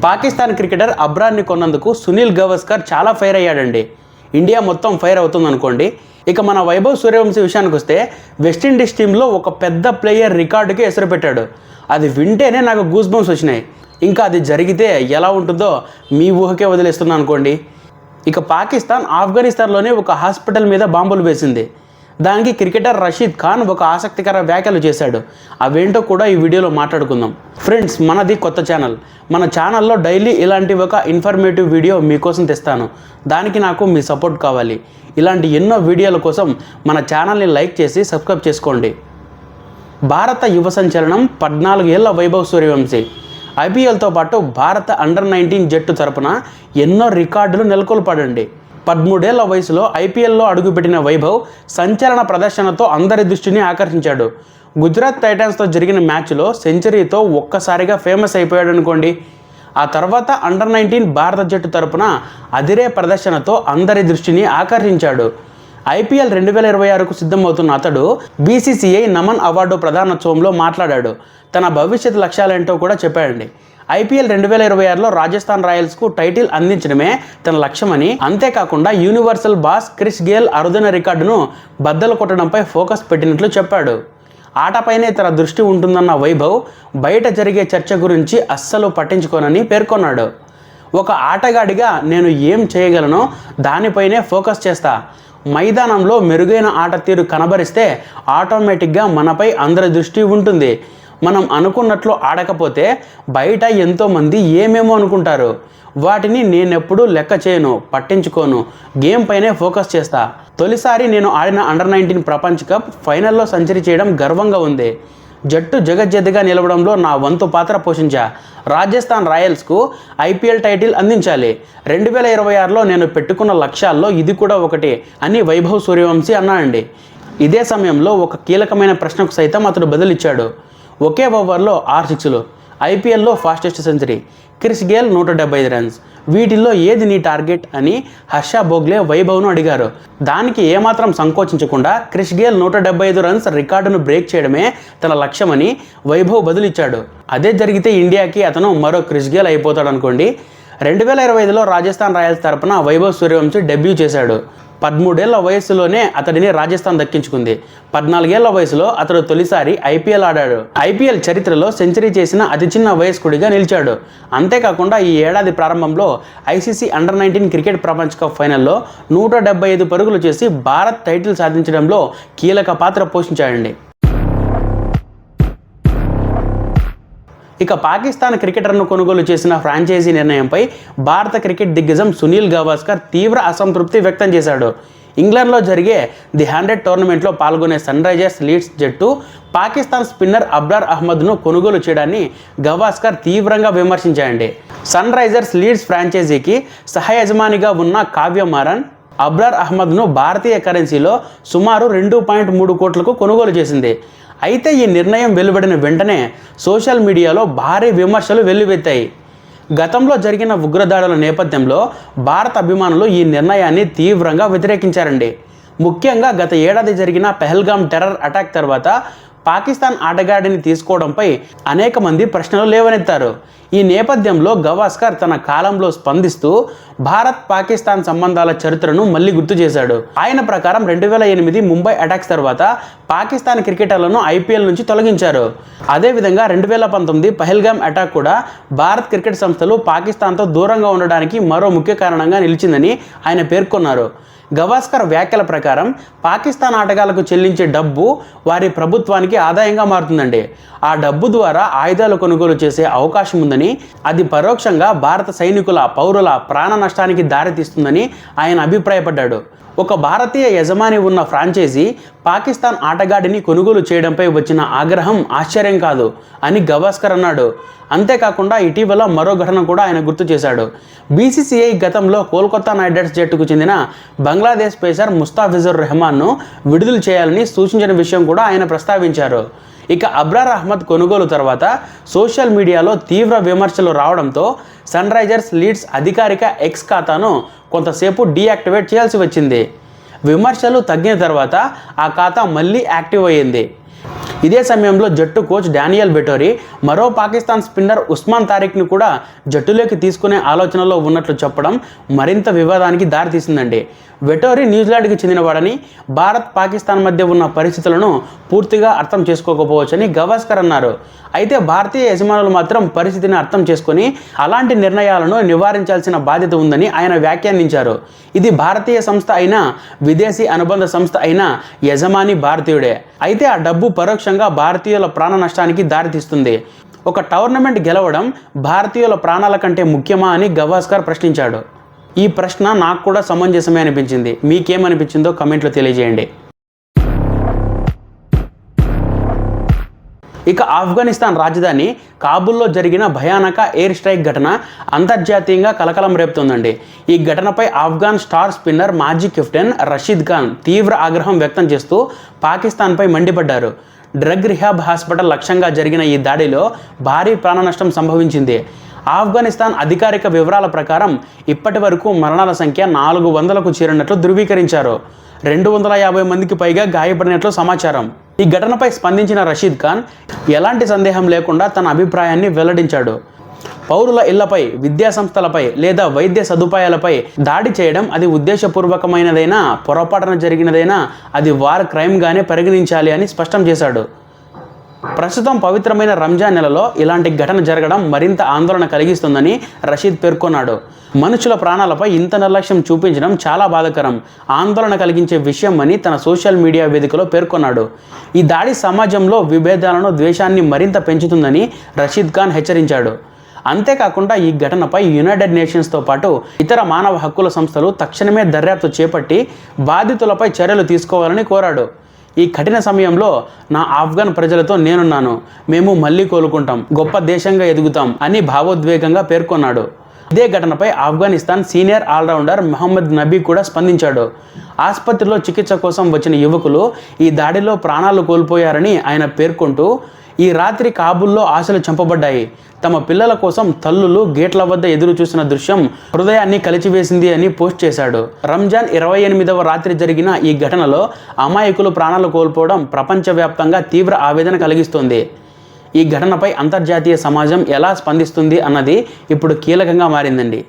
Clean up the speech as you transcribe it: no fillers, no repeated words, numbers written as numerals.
Pakistan cricketer అబ్రార్ని కొన్నందుకు Sunil Gavaskar చాలా fire అయ్యాడండి. India మొత్తం fire అవుతుంది అనుకోండి. ఇక మన వైభవ్ సూర్యవంశీ విషయానికి వస్తే వెస్టిండీస్ టీంలో ఒక పెద్ద ప్లేయర్ రికార్డుకి ఎసరు పెట్టాడు. అది వింటేనే నాకు గూస్ బంప్స్ వచ్చినాయి. ఇంకా అది జరిగితే ఎలా ఉంటుందో మీ ఊహకే వదిలేస్తున్నాను అనుకోండి. ఇక పాకిస్తాన్ ఆఫ్ఘనిస్తాన్లోనే ఒక హాస్పిటల్ మీద బాంబులు వేసింది. దానికి క్రికెటర్ రషీద్ ఖాన్ ఒక ఆసక్తికర వ్యాఖ్యలు చేశాడు. అవేంటో కూడా ఈ వీడియోలో మాట్లాడుకుందాం. ఫ్రెండ్స్, మనది కొత్త ఛానల్. మన ఛానల్లో డైలీ ఇలాంటి ఒక ఇన్ఫర్మేటివ్ వీడియో మీకోసం తెస్తాను. దానికి నాకు మీ సపోర్ట్ కావాలి. ఇలాంటి ఎన్నో వీడియోల కోసం మన ఛానల్ని లైక్ చేసి సబ్స్క్రైబ్ చేసుకోండి. భారత యువ సంచలనం 14 ఏళ్ల వైభవ్ సూర్యవంశీ ఐపీఎల్తో పాటు భారత అండర్-19 జట్టు తరపున ఎన్నో రికార్డులు నెలకొల్పాడండి. 13 ఏళ్ల వయసులో ఐపీఎల్లో అడుగుపెట్టిన వైభవ్ సంచలన ప్రదర్శనతో అందరి దృష్టిని ఆకర్షించాడు. గుజరాత్ టైటాన్స్తో జరిగిన మ్యాచ్లో సెంచరీతో ఒక్కసారిగా ఫేమస్ అయిపోయాడు అనుకోండి. ఆ తర్వాత అండర్-19 భారత జట్టు తరపున అదిరే ప్రదర్శనతో అందరి దృష్టిని ఆకర్షించాడు. ఐపీఎల్ 2026కు సిద్ధమవుతున్న అతడు బీసీసీఐ నమన్ అవార్డు ప్రధానోత్సవంలో మాట్లాడాడు. తన భవిష్యత్ లక్ష్యాలేంటో కూడా చెప్పాడండి. ఐపీఎల్ 2026లో రాజస్థాన్ రాయల్స్కు టైటిల్ అందించడమే తన లక్ష్యమని, అంతేకాకుండా యూనివర్సల్ బాస్ క్రిస్ గేల్ అరుదైన రికార్డును బద్దలు కొట్టడంపై ఫోకస్ పెట్టినట్లు చెప్పాడు. ఆటపైనే తన దృష్టి ఉంటుందన్న వైభవ్ బయట జరిగే చర్చ గురించి అస్సలు పట్టించుకోనని పేర్కొన్నాడు. ఒక ఆటగాడిగా నేను ఏం చేయగలనో దానిపైనే ఫోకస్ చేస్తా. మైదానంలో మెరుగైన ఆట తీరు కనబరిస్తే ఆటోమేటిక్గా మనపై అందరి దృష్టి ఉంటుంది. మనం అనుకున్నట్లు ఆడకపోతే బయట ఎంతోమంది ఏమేమో అనుకుంటారు. వాటిని నేనెప్పుడూ లెక్క చేయను, పట్టించుకోను. గేమ్ పైనే ఫోకస్ చేస్తా. తొలిసారి నేను ఆడిన అండర్-19 ప్రపంచ కప్ ఫైనల్లో సెంచరీ చేయడం గర్వంగా ఉంది. జట్టు జగజ్జెద్దిగా నిలవడంలో నా వంతు పాత్ర పోషించా. రాజస్థాన్ రాయల్స్కు ఐపీఎల్ టైటిల్ అందించాలి. 2026లో నేను పెట్టుకున్న లక్ష్యాల్లో ఇది కూడా ఒకటి అని వైభవ్ సూర్యవంశీ అన్నాడండి. ఇదే సమయంలో ఒక కీలకమైన ప్రశ్నకు సైతం అతడు బదులిచ్చాడు. ఒకే ఓవర్లో 6 సిక్స్లు, ఐపీఎల్లో fastest century, Chris Gayle 175 runs, వీటిల్లో ఏది నీ టార్గెట్ అని హర్ష భోగ్లే వైభవ్ను అడిగారు. దానికి ఏమాత్రం సంకోచించకుండా క్రిస్ గేల్ 175 రన్స్ రికార్డును బ్రేక్ చేయడమే తన లక్ష్యమని వైభవ్ బదులిచ్చాడు. అదే జరిగితే ఇండియాకి అతను మరో క్రిస్ గేల్ అయిపోతాడు అనుకోండి. 2025లో రాజస్థాన్ రాయల్స్ తరపున వైభవ్ సూర్యవంశీ డెబ్యూ చేశాడు. 13 ఏళ్ల వయసులోనే అతడిని రాజస్థాన్ దక్కించుకుంది. 14 ఏళ్ల వయసులో అతడు తొలిసారి ఐపీఎల్ ఆడాడు. ఐపీఎల్ చరిత్రలో సెంచరీ చేసిన అతి చిన్న వయస్కుడిగా నిలిచాడు. అంతేకాకుండా ఈ ఏడాది ప్రారంభంలో ఐసీసీ అండర్-19 క్రికెట్ ప్రపంచ కప్ ఫైనల్లో 175 పరుగులు చేసి భారత్ టైటిల్ సాధించడంలో కీలక పాత్ర పోషించాడండి. ఇక పాకిస్తాన్ క్రికెటర్ను కొనుగోలు చేసిన ఫ్రాంచైజీ నిర్ణయంపై భారత క్రికెట్ దిగ్గజం సునీల్ గవాస్కర్ తీవ్ర అసంతృప్తి వ్యక్తం చేశాడు. ఇంగ్లాండ్లో జరిగే ది 100 టోర్నమెంట్లో పాల్గొనే సన్ రైజర్స్ లీడ్స్ జట్టు పాకిస్తాన్ స్పిన్నర్ అబ్రార్ అహ్మద్ను కొనుగోలు చేయడాన్ని గవాస్కర్ తీవ్రంగా విమర్శించాయండి. సన్ రైజర్స్ లీడ్స్ ఫ్రాంచైజీకి సహ యజమానిగా ఉన్న కావ్య మారన్ అబ్రార్ అహ్మద్ను భారతీయ కరెన్సీలో సుమారు 2.3 కోట్లకు కొనుగోలు చేసింది. అయితే ఈ నిర్ణయం వెలువడిన వెంటనే సోషల్ మీడియాలో భారీ విమర్శలు వెల్లువెత్తాయి. గతంలో జరిగిన ఉగ్రదాడుల నేపథ్యంలో భారత అభిమానులు ఈ నిర్ణయాన్ని తీవ్రంగా వ్యతిరేకించారండి. ముఖ్యంగా గత ఏడాది జరిగిన పెహల్గామ్ టెర్రర్ అటాక్ తర్వాత పాకిస్తాన్ ఆటగాడిని తీసుకోవడంపై అనేక మంది ప్రశ్నలు లేవనెత్తారు. ఈ నేపథ్యంలో గవాస్కర్ తన కాలంలో స్పందిస్తూ భారత్ పాకిస్తాన్ సంబంధాల చరిత్రను మళ్ళీ గుర్తు చేశాడు. ఆయన ప్రకారం 2008 ముంబై అటాక్స్ తర్వాత పాకిస్తాన్ క్రికెటర్లను ఐపీఎల్ నుంచి తొలగించారు. అదేవిధంగా 2019 పహల్గామ్ అటాక్ కూడా భారత్ క్రికెట్ సంస్థలు పాకిస్తాన్తో దూరంగా ఉండడానికి మరో ముఖ్య కారణంగా నిలిచిందని ఆయన పేర్కొన్నారు. గవాస్కర్ వ్యాఖ్యల ప్రకారం పాకిస్తాన్ ఆటగాళ్లకు చెల్లించే డబ్బు వారి ప్రభుత్వానికి ఆదాయంగా మారుతుందండి. ఆ డబ్బు ద్వారా ఆయుధాలు కొనుగోలు చేసే అవకాశం ఉందని, అది పరోక్షంగా భారత సైనికుల, పౌరుల ప్రాణ నష్టానికి దారితీస్తుందని ఆయన అభిప్రాయపడ్డాడు. ఒక భారతీయ యజమాని ఉన్న ఫ్రాంచైజీ పాకిస్తాన్ ఆటగాడిని కొనుగోలు చేయడంపై వచ్చిన ఆగ్రహం ఆశ్చర్యం కాదు అని గవాస్కర్ అన్నాడు. అంతేకాకుండా ఇటీవల మరో ఘటన కూడా ఆయన గుర్తు చేశాడు. బీసీసీఐ గతంలో కోల్కతా నైట్ రైడర్స్ జట్టుకు చెందిన బంగ్లాదేశ్ పేసర్ ముస్తాఫిజుర్ రెహమాన్ను విడుదల చేయాలని సూచించిన విషయం కూడా ఆయన ప్రస్తావించారు. ఇక అబ్రార్ అహ్మద్ కొనుగోలు తర్వాత సోషల్ మీడియాలో తీవ్ర విమర్శలు రావడంతో సన్ రైజర్స్ లీడ్స్ అధికారిక ఎక్స్ ఖాతాను కొంతసేపు డీయాక్టివేట్ చేయాల్సి వచ్చింది. విమర్శలు తగ్గిన తర్వాత ఆ ఖాతా మళ్ళీ యాక్టివ్ అయ్యింది. ఇదే సమయంలో జట్టు కోచ్ డానియల్ వెటోరీ మరో పాకిస్తాన్ స్పిన్నర్ ఉస్మాన్ తారిక్ని కూడా జట్టులోకి తీసుకునే ఆలోచనలో ఉన్నట్లు చెప్పడం మరింత వివాదానికి దారితీసిందండి. వెటోరీ న్యూజిలాండ్కి చెందినవాడని, భారత్ పాకిస్తాన్ మధ్య ఉన్న పరిస్థితులను పూర్తిగా అర్థం చేసుకోకపోవచ్చని గవాస్కర్ అన్నారు. అయితే భారతీయ యజమానులు మాత్రం పరిస్థితిని అర్థం చేసుకొని అలాంటి నిర్ణయాలను నివారించాల్సిన బాధ్యత ఉందని ఆయన వ్యాఖ్యానించారు. ఇది భారతీయ సంస్థ అయినా, విదేశీ అనుబంధ సంస్థ అయినా యజమాని భారతీయుడే. అయితే ఆ డబ్బు పరోక్షంగా భారతీయుల ప్రాణ నష్టానికి దారితీస్తుంది. ఒక టోర్నమెంట్ గెలవడం భారతీయుల ప్రాణాల కంటే ముఖ్యమా అని గవాస్కర్ ప్రశ్నించాడు. ఈ ప్రశ్న నాకు కూడా సమంజసమే అనిపించింది. మీకేమనిపించిందో కమెంట్లో తెలియజేయండి. ఇక ఆఫ్ఘనిస్తాన్ రాజధాని కాబూల్లో జరిగిన భయానక ఎయిర్ స్ట్రైక్ ఘటన అంతర్జాతీయంగా కలకలం రేపుతోందండి. ఈ ఘటనపై ఆఫ్ఘాన్ స్టార్ స్పిన్నర్ మాజీ కెప్టెన్ రషీద్ ఖాన్ తీవ్ర ఆగ్రహం వ్యక్తం చేస్తూ పాకిస్తాన్పై మండిపడ్డారు. డ్రగ్ రిహాబ్ హాస్పిటల్ లక్ష్యంగా జరిగిన ఈ దాడిలో భారీ ప్రాణనష్టం సంభవించింది. ఆఫ్ఘనిస్తాన్ అధికారిక వివరాల ప్రకారం ఇప్పటి వరకు మరణాల సంఖ్య 400కు చేరినట్లు ధృవీకరించారు. 250 మందికి పైగా గాయపడినట్లు సమాచారం. ఈ ఘటనపై స్పందించిన రషీద్ ఖాన్ ఎలాంటి సందేహం లేకుండా తన అభిప్రాయాన్ని వెల్లడించాడు. పౌరుల ఇళ్లపై, విద్యాసంస్థలపై లేదా వైద్య సదుపాయాలపై దాడి చేయడం అది ఉద్దేశపూర్వకమైనదైనా, పొరపాటున జరిగినదైనా అది వార్ క్రైమ్గానే పరిగణించాలి అని స్పష్టం చేశాడు. ప్రస్తుతం పవిత్రమైన రంజాన్ నెలలో ఇలాంటి ఘటన జరగడం మరింత ఆందోళన కలిగిస్తుందని రషీద్ పేర్కొన్నాడు. మనుషుల ప్రాణాలపై ఇంత నిర్లక్ష్యం చూపించడం చాలా బాధాకరం, ఆందోళన కలిగించే విషయం అని తన సోషల్ మీడియా వేదికలో పేర్కొన్నాడు. ఈ దాడి సమాజంలో విభేదాలను, ద్వేషాన్ని మరింత పెంచుతుందని రషీద్ ఖాన్ హెచ్చరించాడు. అంతేకాకుండా ఈ ఘటనపై యునైటెడ్ నేషన్స్తో పాటు ఇతర మానవ హక్కుల సంస్థలు తక్షణమే దర్యాప్తు చేపట్టి బాధితులపై చర్యలు తీసుకోవాలని కోరాడు. ఈ కఠిన సమయంలో నా ఆఫ్ఘన్ ప్రజలతో నేనున్నాను, మేము మళ్ళీ కోలుకుంటాం, గొప్ప దేశంగా ఎదుగుతాం అని భావోద్వేగంగా పేర్కొన్నాడు. ఇదే ఘటనపై ఆఫ్ఘనిస్తాన్ సీనియర్ ఆల్రౌండర్ మహమ్మద్ నబీ కూడా స్పందించాడు. ఆసుపత్రిలో చికిత్స కోసం వచ్చిన యువకులు ఈ దాడిలో ప్రాణాలు కోల్పోయారని ఆయన పేర్కొంటూ, ఈ రాత్రి కాబూల్లో ఆశలు చంపబడ్డాయి, తమ పిల్లల కోసం తల్లులు గేట్ల వద్ద ఎదురు చూసిన దృశ్యం హృదయాన్ని కలిచివేసింది అని పోస్ట్ చేశాడు. రంజాన్ 28వ రాత్రి జరిగిన ఈ ఘటనలో అమాయకులు ప్రాణాలు కోల్పోవడం ప్రపంచవ్యాప్తంగా తీవ్ర ఆవేదన కలిగిస్తోంది. ఈ ఘటనపై అంతర్జాతీయ సమాజం ఎలా స్పందిస్తుంది అన్నది ఇప్పుడు కీలకంగా మారిందండి.